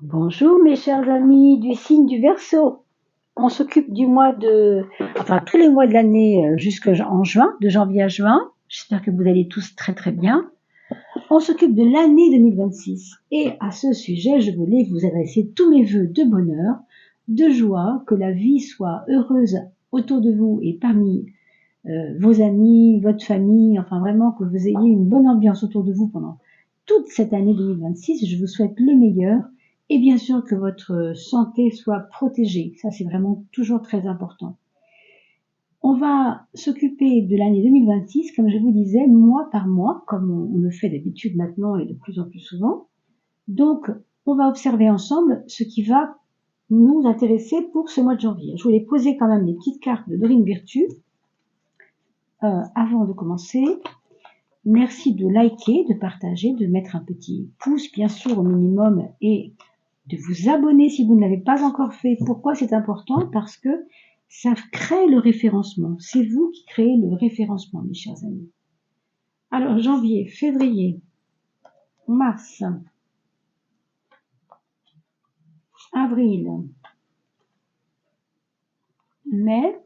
Bonjour mes chers amis du signe du Verseau. On s'occupe du mois tous les mois de l'année jusqu'en juin, de janvier à juin. J'espère que vous allez tous très très bien. On s'occupe de l'année 2026 et à ce sujet, je voulais vous adresser tous mes vœux de bonheur, de joie, que la vie soit heureuse autour de vous et parmi vos amis, votre famille, enfin vraiment que vous ayez une bonne ambiance autour de vous pendant toute cette année 2026. Je vous souhaite le meilleur et bien sûr que votre santé soit protégée. Ça, c'est vraiment toujours très important. On va s'occuper de l'année 2026, comme je vous disais, mois par mois, comme on le fait d'habitude maintenant et de plus en plus souvent. Donc, on va observer ensemble ce qui va nous intéresser pour ce mois de janvier. Je voulais poser quand même des petites cartes de Dorine Virtue avant de commencer. Merci de liker, de partager, de mettre un petit pouce, bien sûr, au minimum, et de vous abonner si vous ne l'avez pas encore fait. Pourquoi c'est important? Parce que ça crée le référencement. C'est vous qui créez le référencement, mes chers amis. Alors, janvier, février, mars, avril, mai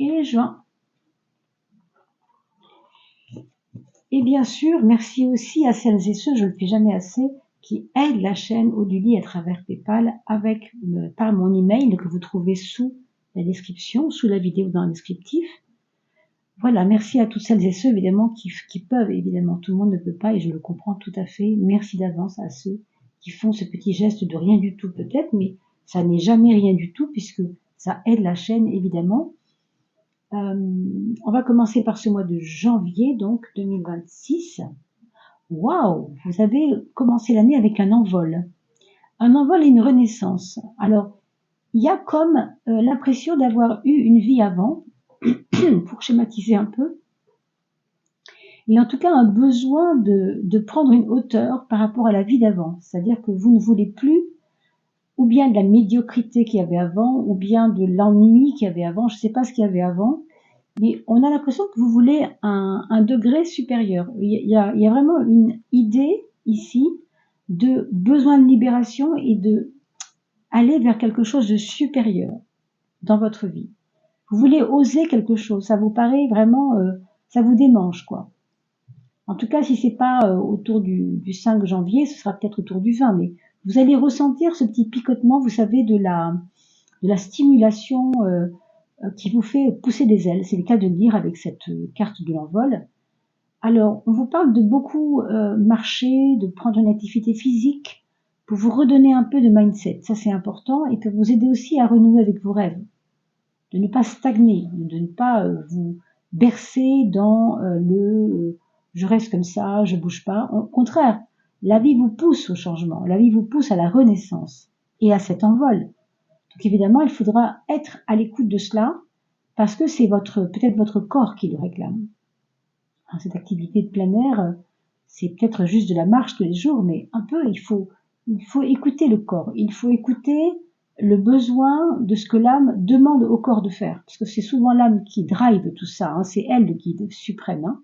et juin. Et bien sûr, merci aussi à celles et ceux, je ne le fais jamais assez, qui aident la chaîne Oduli à travers PayPal par mon email que vous trouvez sous la description, sous la vidéo dans le descriptif. Voilà, merci à toutes celles et ceux évidemment qui peuvent, évidemment, tout le monde ne peut pas et je le comprends tout à fait. Merci d'avance à ceux qui font ce petit geste de rien du tout peut-être, mais ça n'est jamais rien du tout puisque ça aide la chaîne évidemment. On va commencer par ce mois de janvier, donc 2026. Waouh, vous avez commencé l'année avec un envol. Un envol et une renaissance. Alors, il y a comme l'impression d'avoir eu une vie avant, pour schématiser un peu, et en tout cas un besoin de prendre une hauteur par rapport à la vie d'avant. C'est-à-dire que vous ne voulez plus ou bien de la médiocrité qu'il y avait avant, ou bien de l'ennui qu'il y avait avant, je ne sais pas ce qu'il y avait avant, mais on a l'impression que vous voulez un degré supérieur. Il y a vraiment une idée ici de besoin de libération et de aller vers quelque chose de supérieur dans votre vie. Vous voulez oser quelque chose, ça vous paraît vraiment, ça vous démange quoi. En tout cas, si c'est pas autour du 5 janvier, ce sera peut-être autour du 20, mais vous allez ressentir ce petit picotement, vous savez, de la stimulation qui vous fait pousser des ailes. C'est le cas de le dire avec cette carte de l'envol. Alors, on vous parle de beaucoup marcher, de prendre une activité physique pour vous redonner un peu de mindset. Ça, c'est important et pour vous aider aussi à renouer avec vos rêves. De ne pas stagner, de ne pas vous bercer dans je reste comme ça, je bouge pas. Au contraire, la vie vous pousse au changement, la vie vous pousse à la renaissance et à cet envol. Donc évidemment, il faudra être à l'écoute de cela parce que c'est peut-être votre corps qui le réclame. Cette activité de plein air, c'est peut-être juste de la marche tous les jours, mais un peu, il faut écouter le corps, il faut écouter le besoin de ce que l'âme demande au corps de faire, parce que c'est souvent l'âme qui drive tout ça, hein, c'est elle le guide suprême. Hein.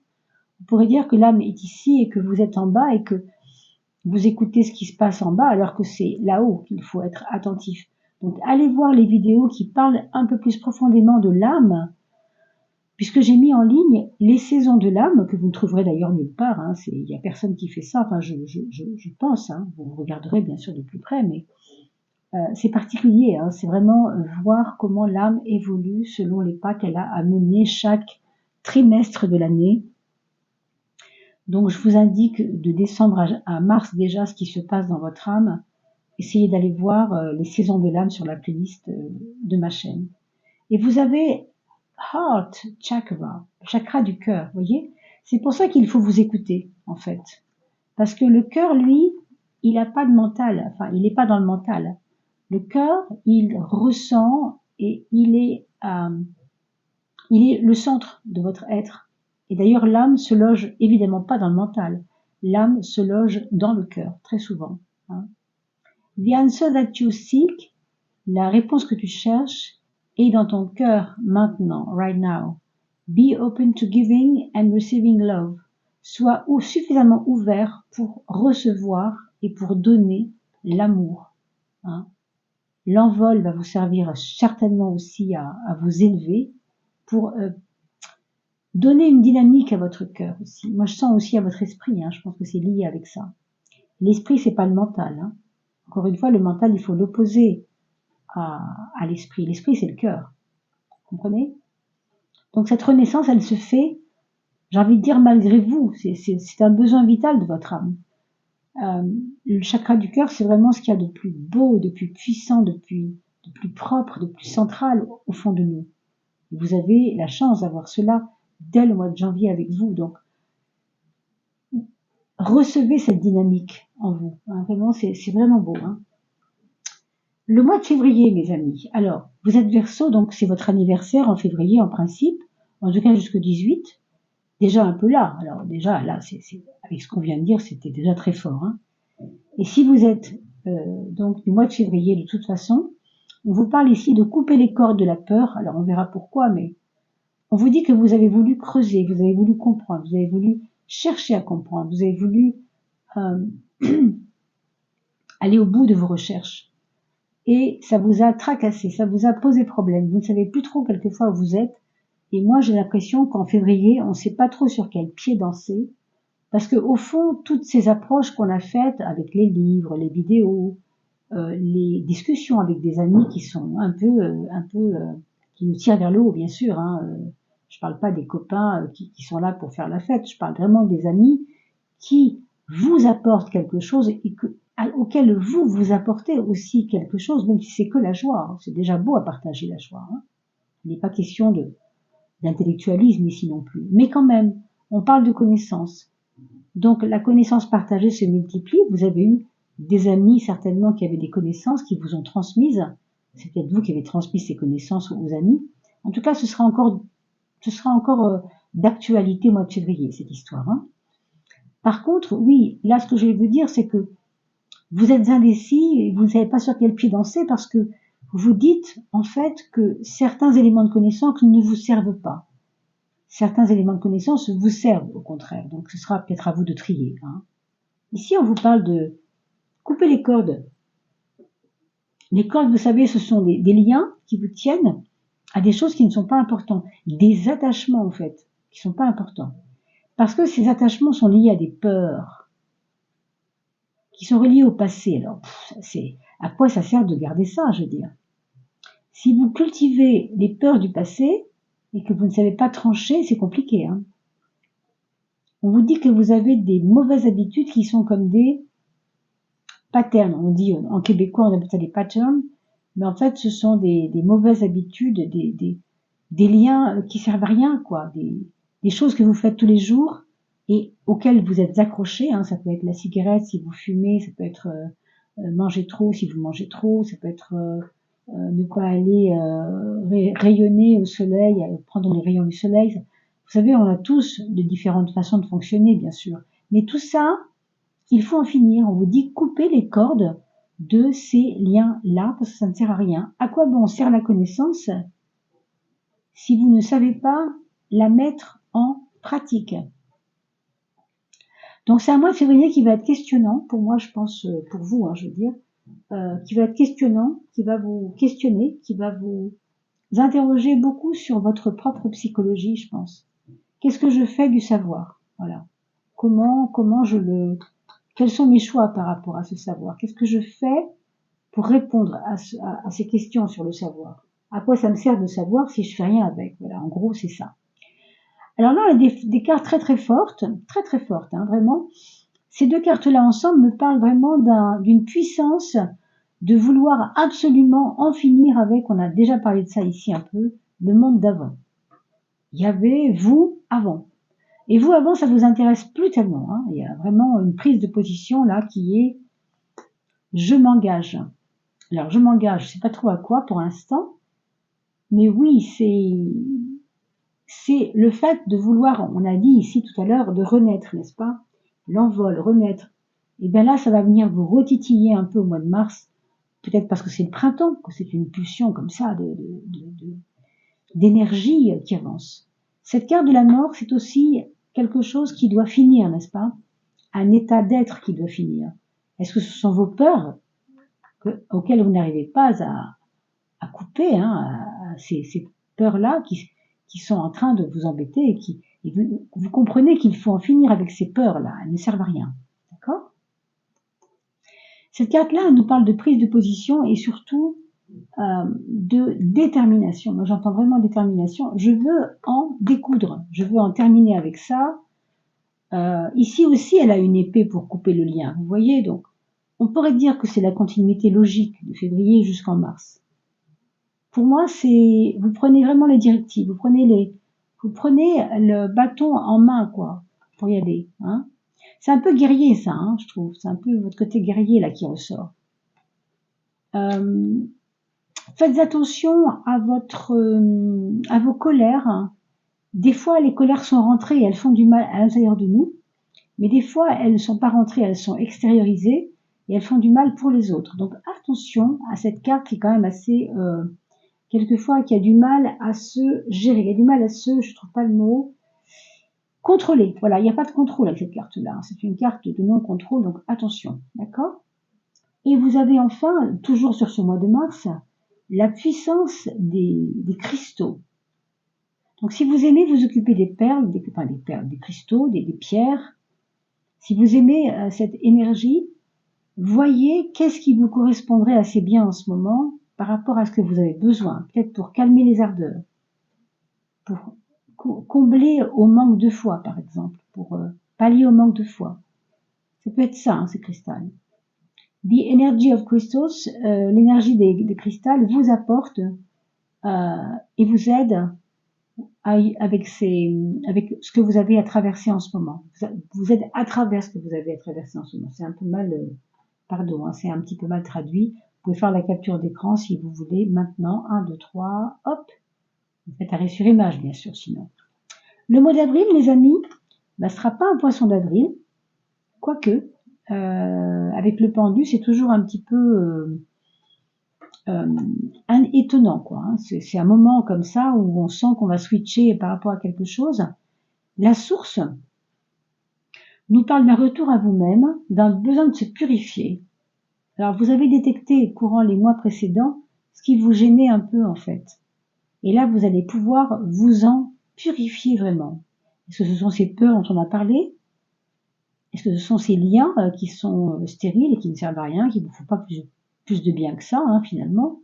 On pourrait dire que l'âme est ici et que vous êtes en bas et que vous écoutez ce qui se passe en bas alors que c'est là-haut qu'il faut être attentif. Donc allez voir les vidéos qui parlent un peu plus profondément de l'âme, puisque j'ai mis en ligne les saisons de l'âme, que vous ne trouverez d'ailleurs nulle part, hein, il n'y a personne qui fait ça, enfin je pense, hein, vous regarderez bien sûr de plus près, mais c'est particulier, hein, c'est vraiment voir comment l'âme évolue selon les pas qu'elle a à mener chaque trimestre de l'année. Donc je vous indique de décembre à mars déjà ce qui se passe dans votre âme. Essayez d'aller voir les saisons de l'âme sur la playlist de ma chaîne. Et vous avez Heart Chakra, le chakra du cœur, vous voyez. C'est pour ça qu'il faut vous écouter, en fait. Parce que le cœur, lui, il n'a pas de mental, enfin, il n'est pas dans le mental. Le cœur, il ressent et il est le centre de votre être. Et d'ailleurs, l'âme se loge évidemment pas dans le mental. L'âme se loge dans le cœur, très souvent. Hein. The answer that you seek, la réponse que tu cherches, est dans ton cœur maintenant, right now. Be open to giving and receiving love. Sois suffisamment ouvert pour recevoir et pour donner l'amour. Hein. L'envol va vous servir certainement aussi à vous élever pour donner une dynamique à votre cœur aussi. Moi, je sens aussi à votre esprit, hein, je pense que c'est lié avec ça. L'esprit, c'est pas le mental. Hein. Encore une fois, le mental, il faut l'opposer à l'esprit. L'esprit, c'est le cœur. Vous comprenez? Donc cette renaissance, elle se fait, j'ai envie de dire, malgré vous. C'est un besoin vital de votre âme. Le chakra du cœur, c'est vraiment ce qu'il y a de plus beau, de plus puissant, de plus propre, de plus central au fond de nous. Vous avez la chance d'avoir cela dès le mois de janvier avec vous. Donc, recevez cette dynamique en vous. Hein, vraiment, c'est vraiment beau. Hein. Le mois de février, mes amis. Alors, vous êtes Verseau, donc c'est votre anniversaire en février en principe, en tout cas jusqu'au 18. Déjà un peu là. Alors déjà là, avec ce qu'on vient de dire, c'était déjà très fort. Hein. Et si vous êtes donc du mois de février, de toute façon, on vous parle ici de couper les cordes de la peur. Alors on verra pourquoi, mais on vous dit que vous avez voulu creuser, vous avez voulu comprendre, vous avez voulu chercher à comprendre, vous avez voulu aller au bout de vos recherches. Et ça vous a tracassé, ça vous a posé problème. Vous ne savez plus trop quelquefois où vous êtes. Et moi, j'ai l'impression qu'en février, on ne sait pas trop sur quel pied danser. Parce que au fond, toutes ces approches qu'on a faites avec les livres, les vidéos, les discussions avec des amis qui sont un peu qui nous tirent vers le haut, bien sûr. Hein, je parle pas des copains qui sont là pour faire la fête. Je parle vraiment des amis qui vous apportent quelque chose et auquel vous apportez aussi quelque chose, même si c'est que la joie. Hein. C'est déjà beau à partager la joie. Hein. Il n'est pas question d'intellectualisme ici non plus. Mais quand même, on parle de connaissance. Donc la connaissance partagée se multiplie. Vous avez eu des amis certainement qui avaient des connaissances qui vous ont transmises. C'est peut-être vous qui avez transmis ces connaissances aux amis. En tout cas, ce sera encore d'actualité au mois de février, cette histoire. Hein. Par contre, oui, là, ce que je vais vous dire, c'est que vous êtes indécis et vous ne savez pas sur quel pied danser parce que vous dites, en fait, que certains éléments de connaissance ne vous servent pas. Certains éléments de connaissance vous servent, au contraire. Donc, ce sera peut-être à vous de trier. Hein. Ici, on vous parle de couper les cordes. Les cordes, vous savez, ce sont des liens qui vous tiennent à des choses qui ne sont pas importantes. Des attachements, en fait, qui ne sont pas importants. Parce que ces attachements sont liés à des peurs qui sont reliées au passé. Alors, à quoi ça sert de garder ça, je veux dire? Si vous cultivez les peurs du passé et que vous ne savez pas trancher, c'est compliqué. Hein. On vous dit que vous avez des mauvaises habitudes qui sont comme des patterns. On dit en québécois, on appelle ça des patterns, mais en fait, ce sont des mauvaises habitudes, des liens qui servent à rien, quoi, des choses que vous faites tous les jours et auxquelles vous êtes accrochés. Hein. Ça peut être la cigarette si vous fumez, ça peut être manger trop si vous mangez trop, ça peut être ne pas aller rayonner au soleil, prendre les rayons du soleil. Vous savez, on a tous de différentes façons de fonctionner, bien sûr. Mais tout ça, il faut en finir. On vous dit couper les cordes de ces liens-là, parce que ça ne sert à rien. À quoi bon sert la connaissance si vous ne savez pas la mettre en pratique? Donc c'est un mois de février qui va être questionnant, pour moi, je pense, pour vous, hein, je veux dire, qui va être questionnant, qui va vous questionner, qui va vous interroger beaucoup sur votre propre psychologie, je pense. Qu'est-ce que je fais du savoir? Voilà. Comment quels sont mes choix par rapport à ce savoir? Qu'est-ce que je fais pour répondre à ces questions sur le savoir? À quoi ça me sert de savoir si je fais rien avec? Voilà, en gros, c'est ça. Alors là, on a des cartes très fortes, hein, vraiment. Ces deux cartes-là ensemble me parlent vraiment d'une puissance de vouloir absolument en finir avec, on a déjà parlé de ça ici un peu, le monde d'avant. Il y avait vous avant. Et vous avant, ça vous intéresse plus tellement. Hein. Il y a vraiment une prise de position là qui est je m'engage. Alors je m'engage, je sais pas trop à quoi pour l'instant, mais oui, c'est le fait de vouloir, on a dit ici tout à l'heure, de renaître, n'est-ce pas? L'envol, renaître. Et bien là, ça va venir vous retitiller un peu au mois de mars, peut-être parce que c'est le printemps, que c'est une pulsion comme ça d'énergie qui avance. Cette carte de la mort, c'est aussi quelque chose qui doit finir, n'est-ce pas? Un état d'être qui doit finir. Est-ce que ce sont vos peurs auxquelles vous n'arrivez pas à couper, hein, ces peurs-là qui sont en train de vous embêter et vous comprenez qu'il faut en finir avec ces peurs-là, elles ne servent à rien. D'accord? Cette carte-là nous parle de prise de position et surtout de détermination. Moi, j'entends vraiment détermination. Je veux en découdre. Je veux en terminer avec ça. Ici aussi, elle a une épée pour couper le lien. Vous voyez, donc, on pourrait dire que c'est la continuité logique de février jusqu'en mars. Pour moi, c'est, vous prenez vraiment les directives. Vous prenez le bâton en main, quoi, pour y aller, hein. C'est un peu guerrier, ça, hein, je trouve. C'est un peu votre côté guerrier, là, qui ressort. Faites attention à vos colères. Des fois, les colères sont rentrées et elles font du mal à l'intérieur de nous. Mais des fois, elles ne sont pas rentrées, elles sont extériorisées et elles font du mal pour les autres. Donc attention à cette carte qui est quand même assez, quelquefois, qui a du mal à se gérer. Il y a du mal à je trouve pas le mot, contrôler. Voilà, il n'y a pas de contrôle avec cette carte-là. C'est une carte de non-contrôle, donc attention, d'accord? Et vous avez enfin, toujours sur ce mois de mars, la puissance des cristaux. Donc si vous aimez vous occuper des perles, des cristaux, des pierres, si vous aimez cette énergie, voyez qu'est-ce qui vous correspondrait assez bien en ce moment par rapport à ce que vous avez besoin, peut-être pour calmer les ardeurs, pour combler au manque de foi, par exemple, pour pallier au manque de foi. Ça peut être ça, hein, ces cristals. The energy of crystals, l'énergie des cristals vous apporte et vous aide avec ce que vous avez à traverser en ce moment. Vous aide à travers ce que vous avez à traverser en ce moment. C'est un peu mal, pardon, hein, c'est un petit peu mal traduit. Vous pouvez faire la capture d'écran si vous voulez. Maintenant, 1, 2, 3, hop. Vous faites arrêt sur image, bien sûr, sinon. Le mois d'avril, les amis, ne sera pas un poisson d'avril. Quoique, avec le pendu, c'est toujours un petit peu étonnant, quoi. Hein. C'est un moment comme ça où on sent qu'on va switcher par rapport à quelque chose. La source nous parle d'un retour à vous-même, d'un besoin de se purifier. Alors, vous avez détecté, courant les mois précédents, ce qui vous gênait un peu, en fait. Et là, vous allez pouvoir vous en purifier vraiment. Est-ce que ce sont ces peurs dont on a parlé? Est-ce que ce sont ces liens qui sont stériles et qui ne servent à rien, qui ne vous font pas plus de bien que ça, hein, finalement?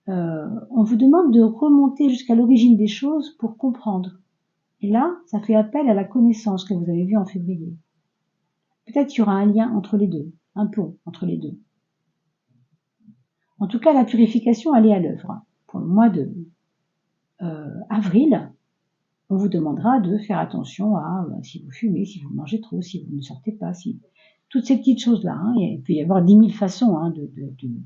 On vous demande de remonter jusqu'à l'origine des choses pour comprendre. Et là, ça fait appel à la connaissance que vous avez vue en février. Peut-être qu'il y aura un lien entre les deux, un pont entre les deux. En tout cas, la purification, elle est à l'œuvre. Pour le mois de avril, on vous demandera de faire attention à si vous fumez, si vous mangez trop, si vous ne sortez pas, si toutes ces petites choses-là. Hein. Il peut y avoir 10 000 façons hein, de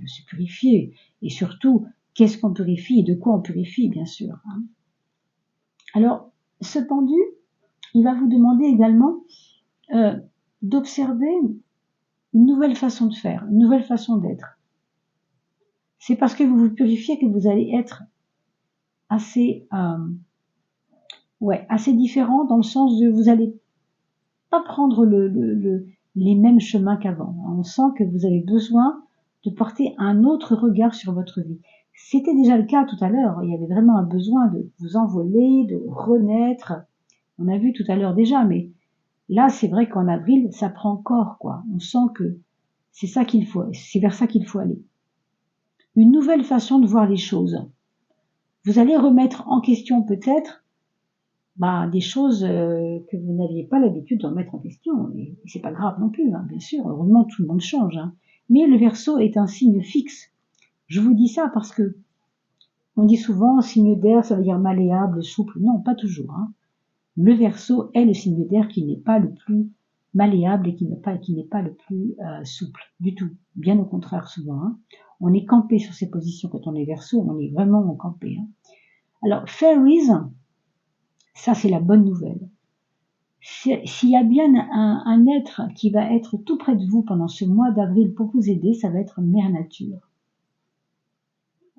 se purifier. Et surtout, qu'est-ce qu'on purifie et de quoi on purifie, bien sûr. Hein. Alors, ce pendu, il va vous demander également d'observer une nouvelle façon de faire, une nouvelle façon d'être. C'est parce que vous vous purifiez que vous allez être assez différent dans le sens de vous allez pas prendre les mêmes chemins qu'avant. On sent que vous avez besoin de porter un autre regard sur votre vie. C'était déjà le cas tout à l'heure. Il y avait vraiment un besoin de vous envoler, de renaître. On a vu tout à l'heure déjà, mais là, c'est vrai qu'en avril, ça prend corps, quoi. On sent que c'est ça qu'il faut, c'est vers ça qu'il faut aller. Une nouvelle façon de voir les choses. Vous allez remettre en question peut-être des choses que vous n'aviez pas l'habitude de remettre en question. Et c'est pas grave non plus, hein, bien sûr. Heureusement, tout le monde change. Hein. Mais le Verseau est un signe fixe. Je vous dis ça parce que on dit souvent signe d'air, ça veut dire malléable, souple. Non, pas toujours. Hein. Le Verseau est le signe d'air qui n'est pas le plus malléable et qui n'est pas le plus souple du tout. Bien au contraire, souvent. Hein. On est campé sur ses positions quand on est Verseau, on est vraiment campé. Hein. Alors, fairies, ça c'est la bonne nouvelle. S'il y a bien un être qui va être tout près de vous pendant ce mois d'avril pour vous aider, ça va être Mère Nature.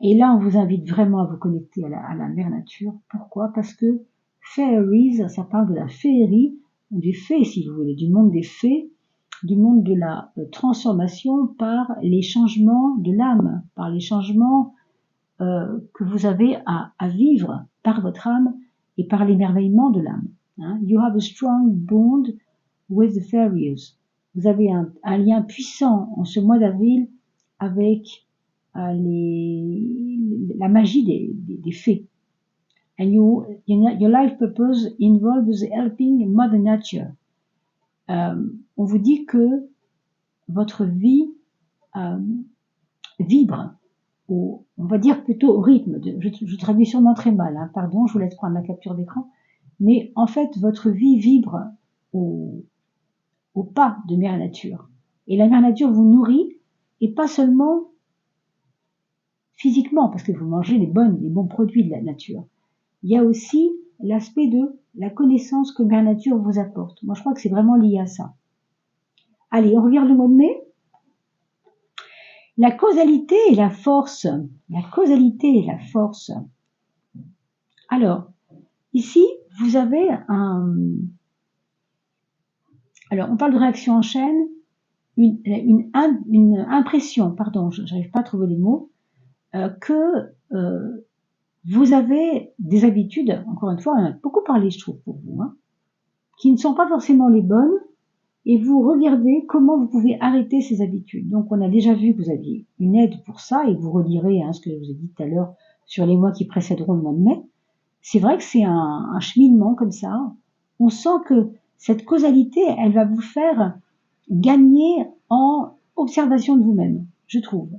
Et là, on vous invite vraiment à vous connecter à la Mère Nature. Pourquoi? Parce que fairies, ça parle de la féerie, ou des fées, si vous voulez, du monde des fées. du monde de la transformation par les changements de l'âme, par les changements que vous avez à vivre par votre âme et par l'émerveillement de l'âme. Hein. You have a strong bond with the fairies. Vous avez un lien puissant en ce mois d'avril avec la magie des fées. And your life purpose involves helping Mother Nature. On vous dit que votre vie vibre, on va dire plutôt au rythme, je traduis sûrement très mal, hein, pardon, je vous laisse prendre la capture d'écran, mais en fait votre vie vibre au pas de Mère Nature. Et la Mère Nature vous nourrit, et pas seulement physiquement, parce que vous mangez les bons produits de la nature. Il y a aussi l'aspect de la connaissance que Mère Nature vous apporte. Moi je crois que c'est vraiment lié à ça. Allez, on regarde le mois de mai. La causalité et la force. La causalité et la force. Alors, ici, vous avez alors, on parle de réaction en chaîne, une impression, pardon, j'arrive pas à trouver les mots, que vous avez des habitudes, encore une fois, on en a beaucoup parlé, je trouve, pour vous, hein, qui ne sont pas forcément les bonnes, et vous regardez comment vous pouvez arrêter ces habitudes. Donc, on a déjà vu que vous aviez une aide pour ça, et vous relirez ce que je vous ai dit tout à l'heure sur les mois qui précéderont le mois de mai. C'est vrai que c'est un cheminement comme ça. On sent que cette causalité, elle va vous faire gagner en observation de vous-même, je trouve.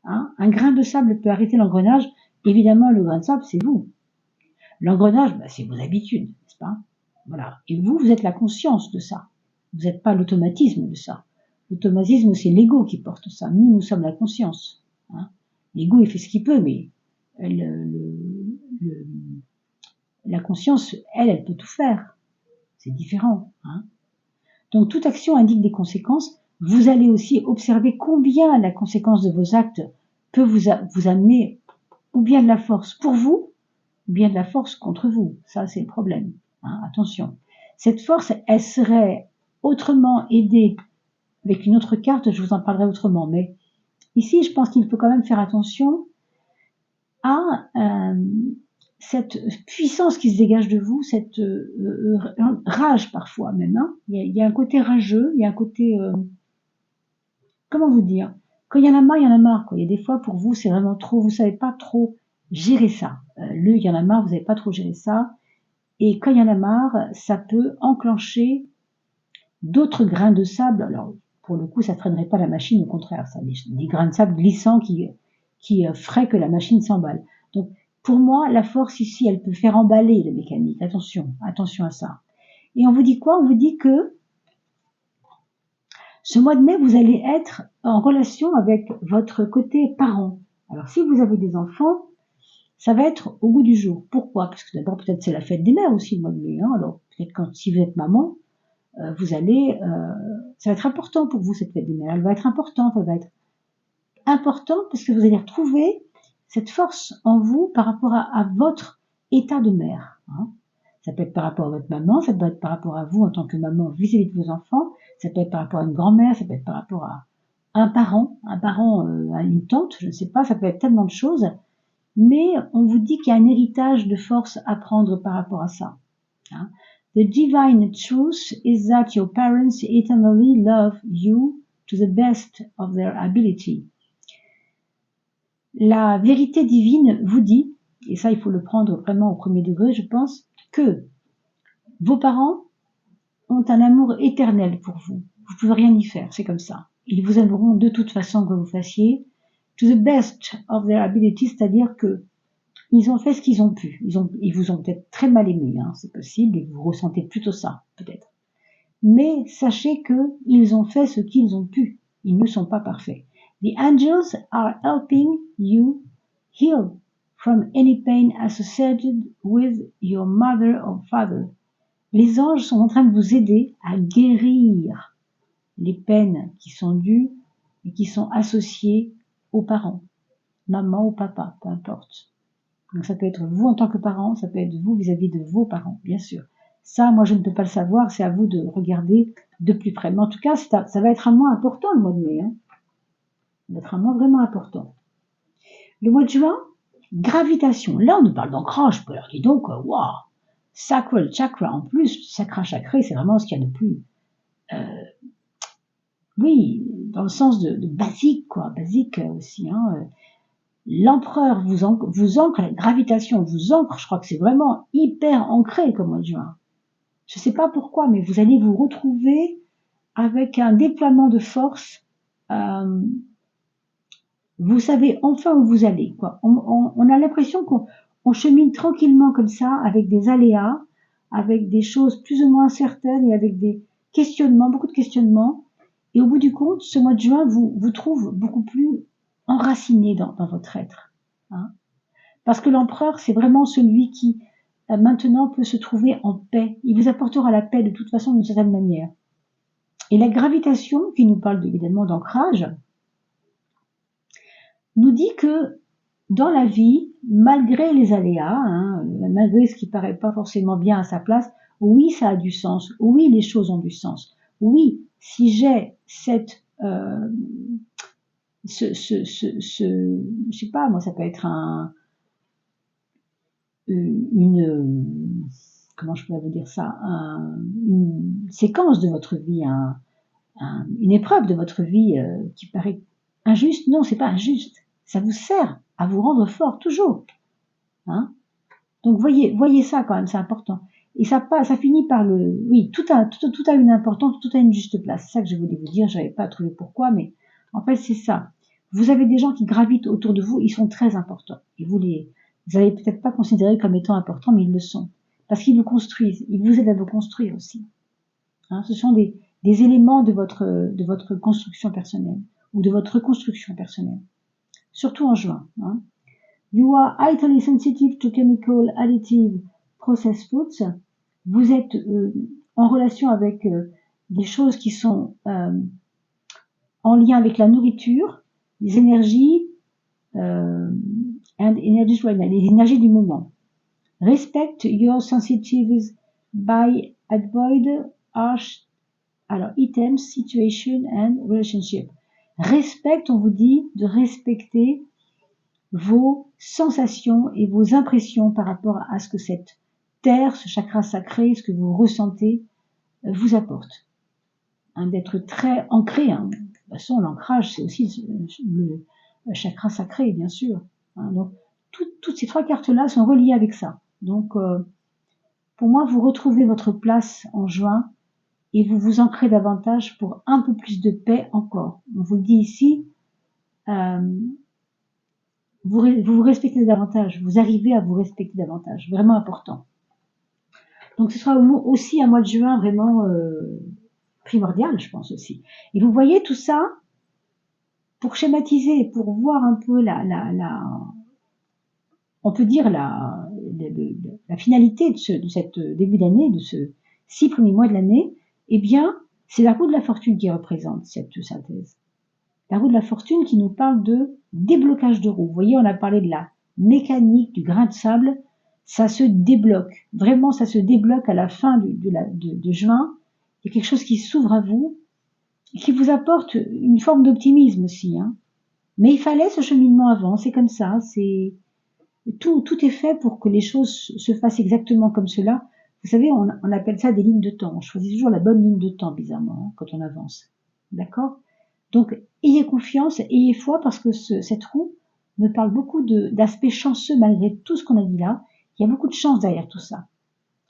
Hein, un grain de sable peut arrêter l'engrenage. Évidemment, le grain de sable, c'est vous. L'engrenage, c'est vos habitudes, n'est-ce pas? Voilà. Et vous êtes la conscience de ça. Vous n'êtes pas l'automatisme de ça. L'automatisme, c'est l'ego qui porte ça. Nous sommes la conscience. Hein. L'ego, il fait ce qu'il peut, mais la conscience, elle peut tout faire. C'est différent. Hein. Donc, toute action indique des conséquences. Vous allez aussi observer combien la conséquence de vos actes peut vous amener ou bien de la force pour vous, ou bien de la force contre vous. Ça, c'est le problème. Hein, attention. Cette force, elle serait autrement aidée avec une autre carte, je vous en parlerai autrement. Mais ici, je pense qu'il faut quand même faire attention à cette puissance qui se dégage de vous, cette rage parfois même. Hein. Il y a un côté rageux, il y a un côté... comment vous dire? Quand il y en a marre, il y en a marre. Quoi. Il y a des fois, pour vous, c'est vraiment trop, vous savez pas trop gérer ça. Il y en a marre, vous n'avez pas trop géré ça. Et quand il y en a marre, ça peut enclencher d'autres grains de sable. Alors, pour le coup, ça freinerait pas la machine, au contraire. Ça, des grains de sable glissants qui feraient que la machine s'emballe. Donc, pour moi, la force ici, elle peut faire emballer la mécanique. Attention à ça. Et on vous dit quoi? On vous dit que ce mois de mai, vous allez être en relation avec votre côté parent. Alors, si vous avez des enfants, ça va être au goût du jour. Pourquoi? Parce que d'abord, peut-être c'est la fête des mères aussi, le mois de mai. Hein. Alors, peut-être si vous êtes maman, ça va être important pour vous, cette fête des mères. Elle va être importante, parce que vous allez retrouver cette force en vous par rapport à votre état de mère. Hein. Ça peut être par rapport à votre maman, ça peut être par rapport à vous en tant que maman vis-à-vis de vos enfants, ça peut être par rapport à une grand-mère, ça peut être par rapport à un parent, à une tante, je ne sais pas, ça peut être tellement de choses, mais on vous dit qu'il y a un héritage de force à prendre par rapport à ça. Hein. The divine truth is that your parents eternally love you to the best of their ability. La vérité divine vous dit, et ça il faut le prendre vraiment au premier degré, je pense, que vos parents ont un amour éternel pour vous. Vous pouvez rien y faire, c'est comme ça. Ils vous aimeront de toute façon que vous fassiez, to the best of their ability, c'est-à-dire que ils ont fait ce qu'ils ont pu. Ils vous ont peut-être très mal aimé, hein, c'est possible, et vous ressentez plutôt ça, peut-être. Mais sachez que ils ont fait ce qu'ils ont pu. Ils ne sont pas parfaits. The angels are helping you heal from any pain associated with your mother or father. Les anges sont en train de vous aider à guérir les peines qui sont dues et qui sont associées aux parents, maman ou papa, peu importe. Donc ça peut être vous en tant que parent, ça peut être vous vis-à-vis de vos parents, bien sûr. Ça, moi, je ne peux pas le savoir, c'est à vous de regarder de plus près. Mais en tout cas, ça va être un mois important, le mois de mai. Hein. Ça va être un mois vraiment important. Le mois de juin, gravitation. Là, on nous parle d'ancrage. Alors, dis donc, waouh, sacral chakra. En plus, chakra sacré, c'est vraiment ce qu'il y a de plus, oui, dans le sens de basique, quoi. Basique aussi. Hein. L'empereur vous ancre, la gravitation vous ancre. Je crois que c'est vraiment hyper ancré comme mois de juin. Je ne sais pas pourquoi, mais vous allez vous retrouver avec un déploiement de force. Vous savez enfin où vous allez. Quoi. On a l'impression qu'on chemine tranquillement comme ça, avec des aléas, avec des choses plus ou moins certaines et avec des questionnements, beaucoup de questionnements. Et au bout du compte, ce mois de juin vous trouve beaucoup plus enraciné dans votre être. Hein. Parce que l'empereur, c'est vraiment celui qui maintenant peut se trouver en paix. Il vous apportera la paix de toute façon d'une certaine manière. Et la gravitation, qui nous parle évidemment d'ancrage, nous dit que dans la vie, malgré les aléas, hein, malgré ce qui paraît pas forcément bien à sa place, oui, ça a du sens. Oui, les choses ont du sens. Oui, si j'ai cette, je sais pas, moi, ça peut être comment je pourrais vous dire ça, une séquence de votre vie, une épreuve de votre vie qui paraît injuste. Non, c'est pas injuste. Ça vous sert à vous rendre fort toujours. Hein. Donc voyez ça quand même, c'est important. Et ça finit par oui, tout a une importance, tout a une juste place. C'est ça que je voulais vous dire. J'avais pas trouvé pourquoi, mais en fait c'est ça. Vous avez des gens qui gravitent autour de vous, ils sont très importants. Et vous avez peut-être pas considéré comme étant importants, mais ils le sont. Parce qu'ils vous construisent, ils vous aident à vous construire aussi. Hein, ce sont des éléments de votre construction personnelle ou de votre reconstruction personnelle. Surtout en juin. Hein. You are highly sensitive to chemical additive processed foods. Vous êtes en relation avec des choses qui sont en lien avec la nourriture, les énergies, and energies right now, les énergies du moment. Respect your sensitivities by avoid harsh items, situation and relationship. Respecte, on vous dit de respecter vos sensations et vos impressions par rapport à ce que cette terre, ce chakra sacré, ce que vous ressentez, vous apporte. Hein, d'être très ancré. Hein. De toute façon, l'ancrage, c'est aussi le chakra sacré, bien sûr. Hein. Donc, toutes ces trois cartes-là sont reliées avec ça. Donc, pour moi, vous retrouvez votre place en juin et vous vous ancrez davantage pour un peu plus de paix encore. On vous le dit ici, vous vous respectez davantage, vous arrivez à vous respecter davantage, vraiment important. Donc ce sera aussi un mois de juin vraiment primordial, je pense aussi. Et vous voyez tout ça, pour schématiser, pour voir un peu on peut dire la finalité de cette début d'année, de ce 6 premiers mois de l'année, eh bien, c'est la roue de la fortune qui représente cette synthèse. La roue de la fortune qui nous parle de déblocage de roue. Vous voyez, on a parlé de la mécanique, du grain de sable. Ça se débloque. Vraiment, ça se débloque à la fin de juin. Il y a quelque chose qui s'ouvre à vous et qui vous apporte une forme d'optimisme aussi. Hein. Mais il fallait ce cheminement avant. C'est comme ça. Tout est fait pour que les choses se fassent exactement comme cela. Vous savez, on appelle ça des lignes de temps. On choisit toujours la bonne ligne de temps, bizarrement, hein, quand on avance. D'accord ? Donc, ayez confiance, ayez foi, parce que cette roue me parle beaucoup d'aspects chanceux malgré tout ce qu'on a dit là. Il y a beaucoup de chance derrière tout ça.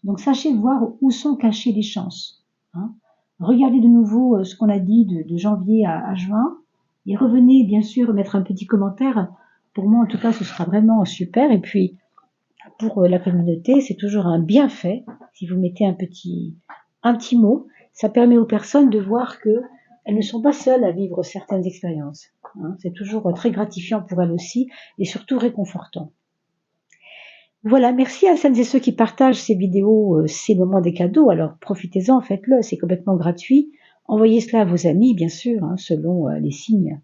Donc, sachez voir où sont cachées les chances. Hein. Regardez de nouveau ce qu'on a dit de janvier à juin. Et revenez, bien sûr, mettre un petit commentaire. Pour moi, en tout cas, ce sera vraiment super. Et puis, pour la communauté, c'est toujours un bienfait. Si vous mettez un petit mot, ça permet aux personnes de voir que elles ne sont pas seules à vivre certaines expériences. Hein. C'est toujours très gratifiant pour elles aussi et surtout réconfortant. Voilà, merci à celles et ceux qui partagent ces vidéos, ces moments des cadeaux. Alors profitez-en, faites-le, c'est complètement gratuit. Envoyez cela à vos amis, bien sûr, hein, selon les signes.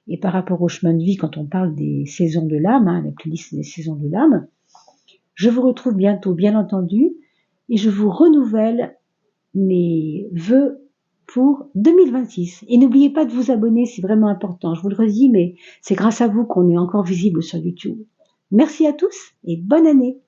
Et par rapport au chemin de vie, quand on parle des saisons de l'âme, hein, la playlist des saisons de l'âme, je vous retrouve bientôt, bien entendu. et je vous renouvelle mes vœux pour 2026. Et n'oubliez pas de vous abonner, c'est vraiment important. Je vous le redis, mais c'est grâce à vous qu'on est encore visible sur YouTube. Merci à tous et bonne année!